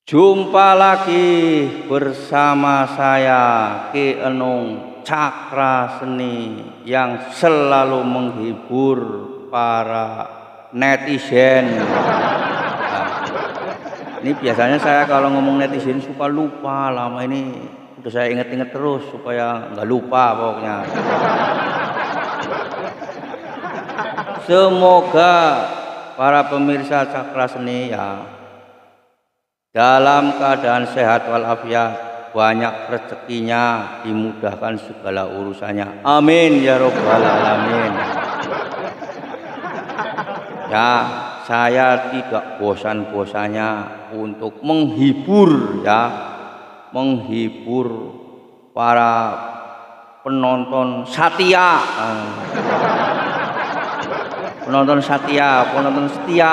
Jumpa lagi bersama saya Ki Enung Cakra Seni yang selalu menghibur para netizen. Nah, ini biasanya saya kalau ngomong netizen suka lupa, lama ini udah saya inget-inget terus supaya nggak lupa pokoknya. Semoga para pemirsa Cakra Seni ya dalam keadaan sehat walafiat, banyak rezekinya, dimudahkan segala urusannya. Amin ya robbal alamin. Ya, saya tidak bosan-bosannya untuk menghibur menghibur para penonton setia. Penonton setia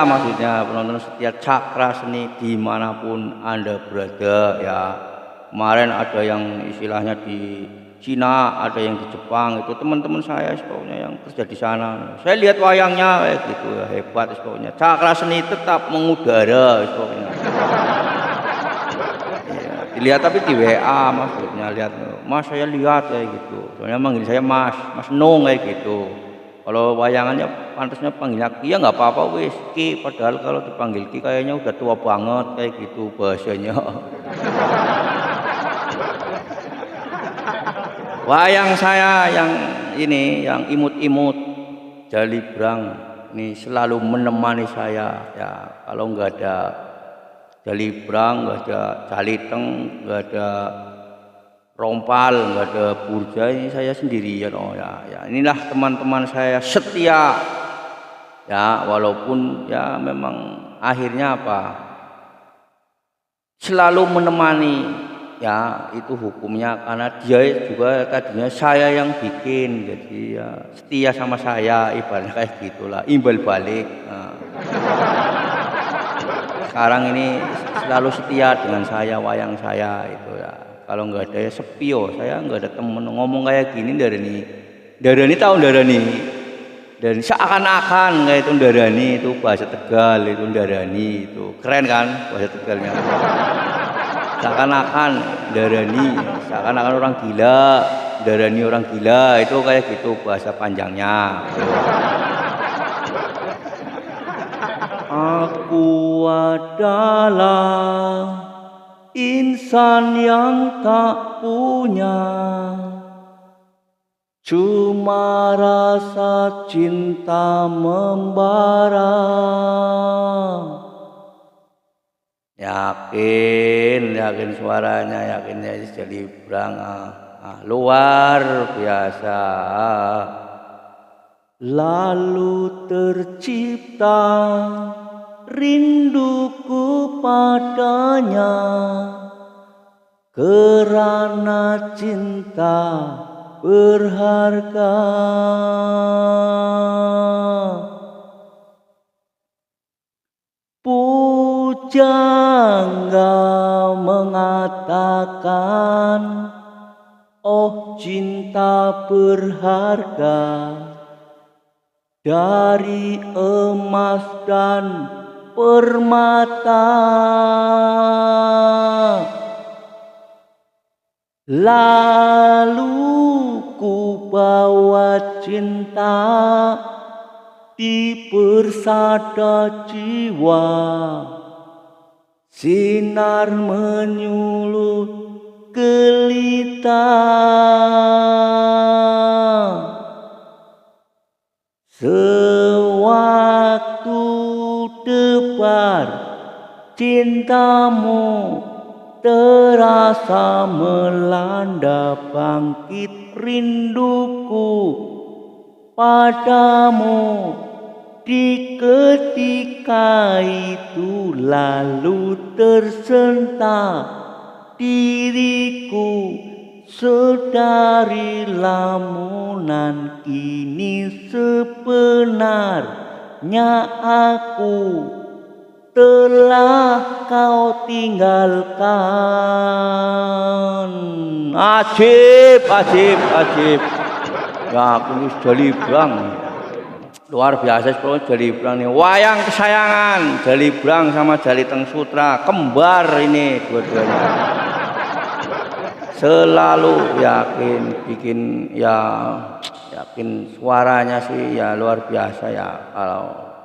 maksudnya, penonton setia Cakra Seni dimanapun Anda berada ya. Kemarin ada yang istilahnya di Cina, ada yang di Jepang, itu teman-teman saya pokoknya yang kerja di sana. Saya lihat wayangnya kayak gitu ya, hebat pokoknya. Cakra Seni tetap mengudara pokoknya. Ya, dilihat tapi di WA maksudnya, lihat Mas saya lihat kayak gitu. Soalnya manggil saya Mas Nung kayak gitu. Kalau wayangannya pantasnya panggilnya Ki ya nggak apa-apa wis Ki, padahal kalau dipanggil Ki kayaknya udah tua banget kayak gitu bahasanya. Wayang saya yang ini yang imut-imut Jalibrang ini selalu menemani saya ya. Kalau nggak ada Jalibrang, nggak ada Jaliteng, nggak ada Rompal, nggak ada Burja, ini saya sendirian. Oh ya inilah teman-teman saya setia ya, walaupun ya memang akhirnya apa selalu menemani ya, itu hukumnya karena dia juga tadinya saya yang bikin, jadi ya setia sama saya, ibaratnya kayak gitulah, imbal balik. Nah, sekarang ini selalu setia dengan saya, wayang saya itu ya. Kalau nggak ada ya sepio, saya nggak ada temen ngomong kayak gini darani tahu darani, dan seakan-akan kayak itu darani, itu bahasa Tegal, itu darani, itu keren kan bahasa Tegalnya. Seakan-akan darani, seakan-akan orang gila, darani orang gila, itu kayak gitu bahasa panjangnya. Aku adalah insan yang tak punya, cuma rasa cinta membara. Yakin suaranya, yakinnya Jalibrang luar biasa. Lalu tercipta rinduku padanya, karena cinta berharga. Pujangga mengatakan, oh cinta berharga dari emas dan permata. Lalu ku bawa cinta di persada jiwa, sinar menyulut gelita. Sewaktu debar cintamu terasa melanda, bangkit rinduku padamu. Di ketika itu lalu tersentak diriku, sedari lamunan kini sebenarnya aku telah kau tinggalkan. Ajib. Ya aku wis Jalibrang. luar biasa seperti Jalibrang nih, wayang kesayangan Jalibrang sama Jaliteng Sutra, kembar ini dua-duanya. Selalu yakin bikin ya, yakin suaranya sih ya luar biasa ya.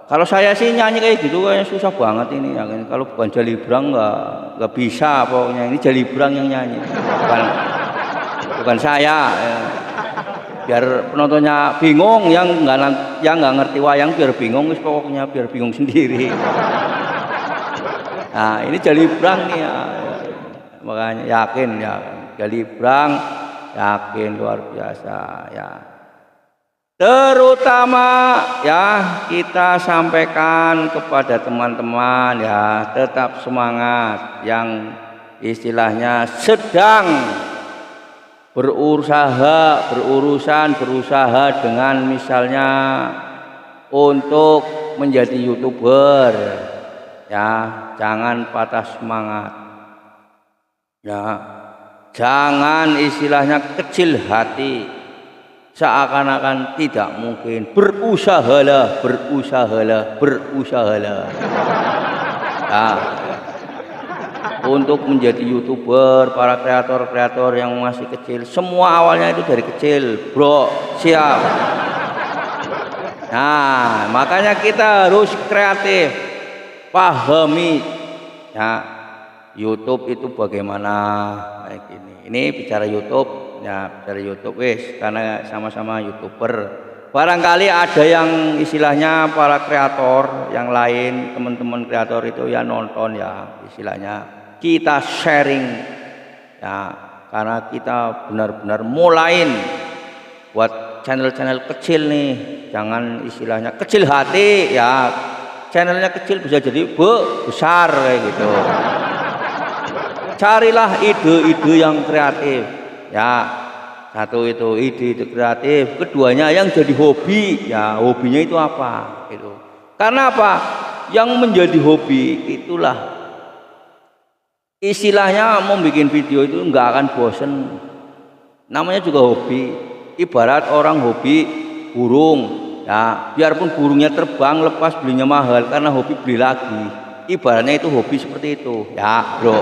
Kalau saya sih nyanyi kayak gitu kayaknya susah banget ini yakin. Kalau bukan Jalibrang nggak bisa pokoknya, ini Jalibrang yang nyanyi, bukan saya ya. Biar penontonnya bingung, yang nggak ngerti wayang biar bingung, pokoknya biar bingung sendiri. Nah ini Jalibrang nih ya, makanya yakin ya Jalibrang, yakin luar biasa ya. Terutama ya kita sampaikan kepada teman-teman ya, tetap semangat yang istilahnya sedang berusaha dengan misalnya untuk menjadi YouTuber ya, jangan patah semangat ya, jangan istilahnya kecil hati, seakan-akan tidak mungkin. Berusahalah ya, untuk menjadi YouTuber. Para kreator-kreator yang masih kecil, semua awalnya itu dari kecil, bro, siap. Nah makanya kita harus kreatif, pahami ya YouTube itu bagaimana kayak gini. Ini bicara YouTube ya, bicara YouTube wis, karena sama-sama YouTuber. Barangkali ada yang istilahnya para kreator yang lain, teman-teman kreator itu ya nonton ya, istilahnya kita sharing ya, karena kita benar-benar mulain buat channel-channel kecil nih, jangan istilahnya kecil hati ya, channelnya kecil bisa jadi besar kayak gitu. Carilah ide-ide yang kreatif ya, satu itu ide kreatif, keduanya yang jadi hobi ya, hobinya itu apa gitu. Karena apa, yang menjadi hobi itulah istilahnya mau bikin video itu nggak akan bosen, namanya juga hobi. Ibarat orang hobi burung ya, biarpun burungnya terbang lepas belinya mahal, karena hobi beli lagi, ibaratnya itu hobi seperti itu ya bro.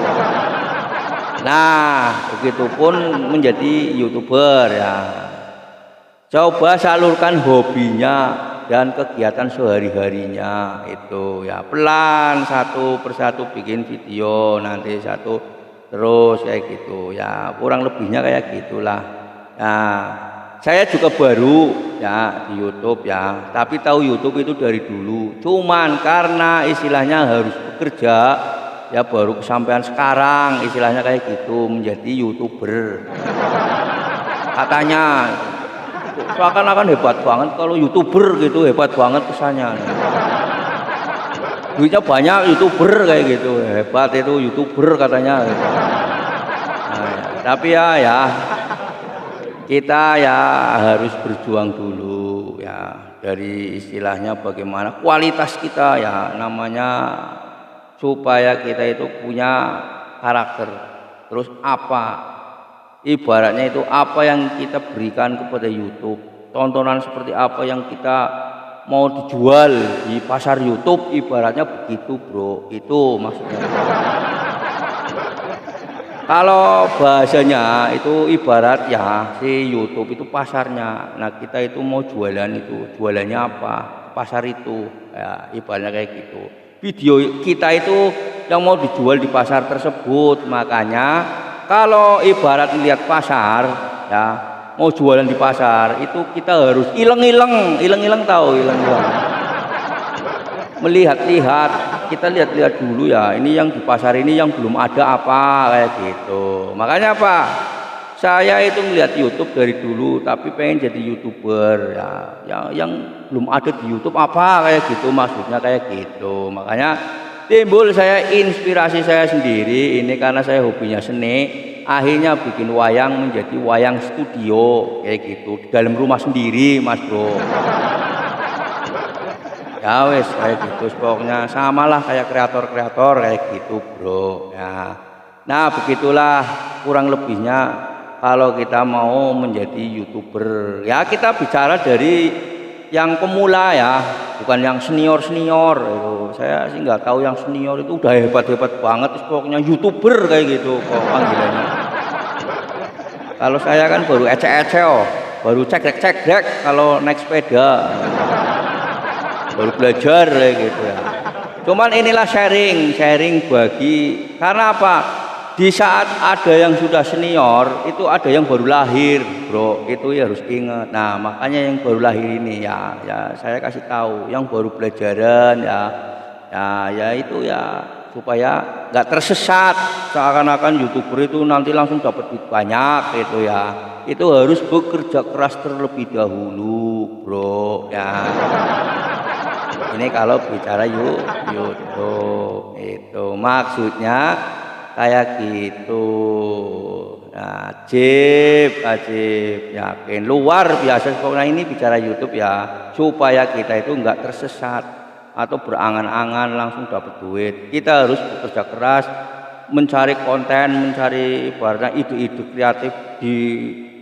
Nah begitupun menjadi YouTuber ya, coba salurkan hobinya dan kegiatan sehari-harinya itu ya, pelan satu persatu bikin video, nanti satu terus kayak gitu ya, kurang lebihnya kayak gitulah. Nah saya juga baru ya di YouTube ya, tapi tahu YouTube itu dari dulu, cuman karena istilahnya harus bekerja ya, baru kesampaian sekarang istilahnya kayak gitu, menjadi YouTuber katanya. Seakan-akan hebat banget kalau YouTuber gitu, hebat banget kesannya. Duitnya banyak YouTuber kayak gitu, hebat itu YouTuber katanya gitu. Nah, ya. Tapi ya kita ya harus berjuang dulu ya, dari istilahnya bagaimana kualitas kita ya, namanya supaya kita itu punya karakter. Terus apa, ibaratnya itu apa yang kita berikan kepada YouTube, tontonan seperti apa yang kita mau dijual di pasar YouTube, ibaratnya begitu bro, itu maksudnya. Kalau bahasanya itu ibarat ya, si YouTube itu pasarnya, nah kita itu mau jualan, itu jualannya apa, pasar itu ya, ibaratnya kayak gitu. Video kita itu yang mau dijual di pasar tersebut, makanya kalau ibarat melihat pasar ya, mau jualan di pasar itu kita harus ileng-ileng tahu ileng-ileng, melihat-lihat, kita lihat-lihat dulu ya, ini yang di pasar ini yang belum ada apa kayak gitu. Makanya apa, saya itu melihat YouTube dari dulu, tapi pengen jadi YouTuber ya, yang belum ada di YouTube apa kayak gitu, maksudnya kayak gitu. Makanya timbul saya inspirasi saya sendiri ini, karena saya hobinya seni, akhirnya bikin wayang menjadi wayang studio kayak gitu, di dalam rumah sendiri mas bro. Ya wes kayak gitu, pokoknya samalah kayak kreator-kreator kayak gitu bro ya. Nah begitulah kurang lebihnya kalau kita mau menjadi YouTuber ya. Kita bicara dari yang pemula ya, bukan yang senior itu. Saya sih nggak tahu yang senior itu udah hebat banget, pokoknya YouTuber kayak gitu kok panggilannya. Kalau saya kan baru ece-ece, baru cekrek kalau naik sepeda, baru belajar kayak gitu ya. Cuman inilah sharing bagi, karena apa? Di saat ada yang sudah senior, itu ada yang baru lahir, bro. Itu ya harus ingat. Nah, makanya yang baru lahir ini ya saya kasih tahu, yang baru belajaran ya itu ya supaya nggak tersesat seakan-akan YouTuber itu nanti langsung dapat duit banyak itu ya. Itu harus bekerja keras terlebih dahulu, bro. Ya. Ini kalau bicara YouTube itu maksudnya kayak gitu. Nah, ajib yakin luar biasa. Pokoknya ini bicara YouTube ya, supaya kita itu enggak tersesat atau berangan-angan langsung dapat duit. Kita harus bekerja keras mencari konten, mencari ibaratnya ide-ide kreatif di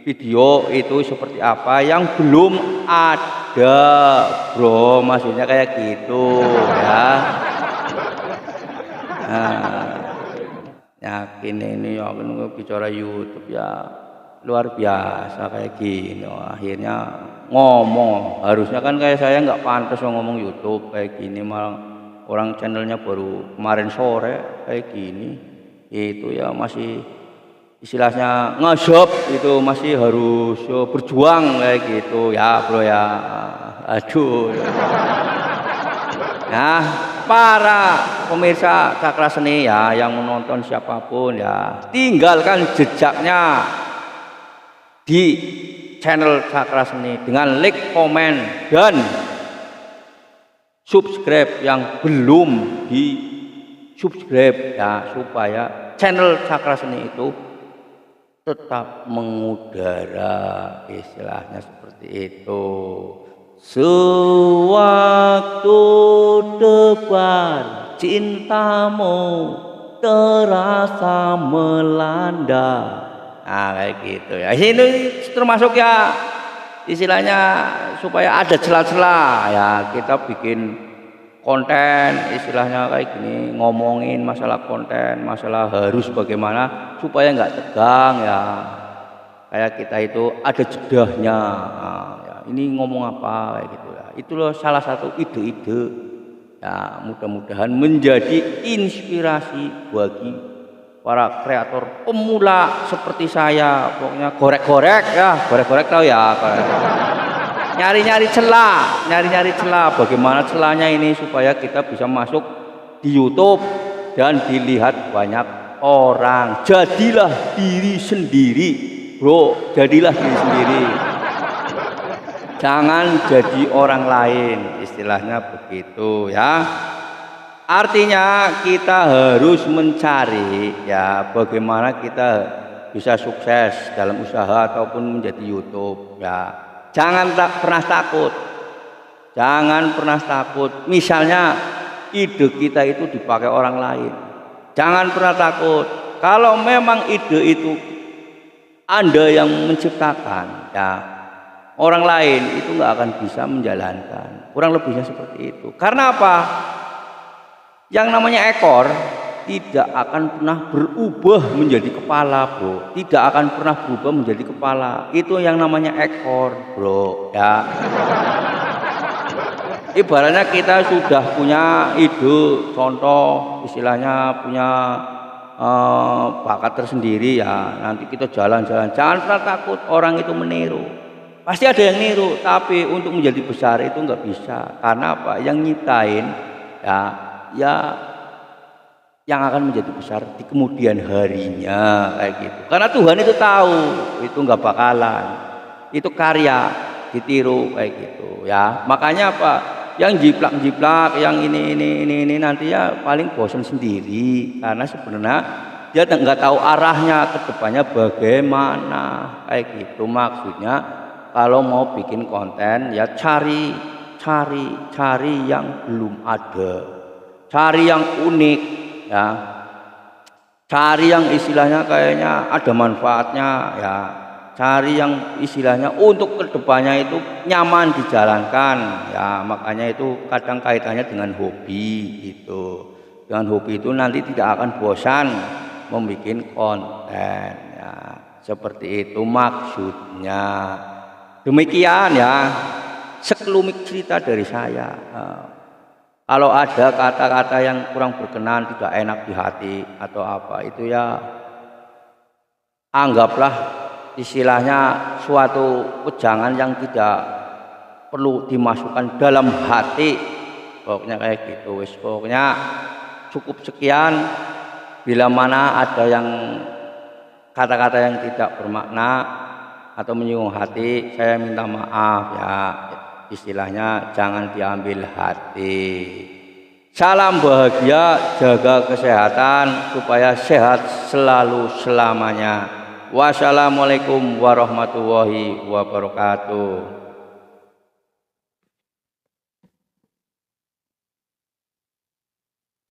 video itu seperti apa yang belum ada, bro. Maksudnya kayak gitu ya. Nah, yakin ini bicara YouTube ya luar biasa kayak gini. Akhirnya ngomong, harusnya kan kayak saya nggak pantas ngomong YouTube kayak gini, malah orang channelnya baru kemarin sore kayak gini. Itu ya masih istilahnya nge-shop, itu masih harus berjuang kayak gitu ya, bro ya. Aduh. Nah, para pemirsa Cakra Seni ya, yang menonton siapapun ya, tinggalkan jejaknya di channel Cakra Seni dengan like, komen, dan subscribe yang belum di subscribe ya, supaya channel Cakra Seni itu tetap mengudara, istilahnya seperti itu. Sewaktu debar cintamu terasa melanda. Nah, kayak gitu ya. Ini termasuk ya istilahnya supaya ada celah-celah ya, kita bikin konten istilahnya kayak gini, ngomongin masalah konten, masalah harus bagaimana supaya nggak tegang ya. Kayak kita itu ada jedahnya. Nah, ya, ini ngomong apa kayak gitu ya. Itu loh salah satu ide-ide ya, mudah-mudahan menjadi inspirasi bagi para kreator pemula seperti saya. Pokoknya gorek-gorek tahu ya. Nyari-nyari celah bagaimana celahnya ini supaya kita bisa masuk di YouTube dan dilihat banyak orang. Jadilah diri sendiri, bro, jadilah diri sendiri, jangan jadi orang lain, istilahnya begitu ya. Artinya kita harus mencari ya bagaimana kita bisa sukses dalam usaha ataupun menjadi YouTube ya. Jangan pernah takut. Misalnya ide kita itu dipakai orang lain, jangan pernah takut. Kalau memang ide itu Anda yang menciptakan ya, orang lain itu nggak akan bisa menjalankan. Kurang lebihnya seperti itu. Karena apa? Yang namanya ekor tidak akan pernah berubah menjadi kepala, bro. Tidak akan pernah berubah menjadi kepala. Itu yang namanya ekor, bro ya. Ibaratnya kita sudah punya ide, contoh istilahnya punya bakat tersendiri ya, nanti kita jalan-jalan, jangan pernah takut orang itu meniru. Pasti ada yang niru, tapi untuk menjadi besar itu nggak bisa. Karena apa? Yang nyiptain ya yang akan menjadi besar di kemudian harinya kayak gitu. Karena Tuhan itu tahu itu nggak bakalan, itu karya ditiru kayak gitu ya. Makanya apa? Yang jiplak, yang ini nanti ya paling bosan sendiri, karena sebenarnya dia nggak tahu arahnya ke depannya bagaimana kayak gitu. Maksudnya kalau mau bikin konten ya cari yang belum ada, cari yang unik ya, cari yang istilahnya kayaknya ada manfaatnya ya. cari yang istilahnya untuk kedepannya itu nyaman dijalankan ya, makanya itu kadang kaitannya dengan hobi itu. Dengan hobi itu nanti tidak akan bosan membuat konten ya, seperti itu maksudnya. Demikian ya sekelumit cerita dari saya. Kalau ada kata-kata yang kurang berkenan, tidak enak di hati atau apa itu ya anggaplah istilahnya suatu wejangan yang tidak perlu dimasukkan dalam hati. Pokoknya kayak gitu wis, pokoknya cukup sekian. Bila mana ada yang kata-kata yang tidak bermakna atau menyinggung hati, saya minta maaf ya, istilahnya jangan diambil hati. Salam bahagia, jaga kesehatan supaya sehat selalu selamanya. Wassalamualaikum warahmatullahi wabarakatuh.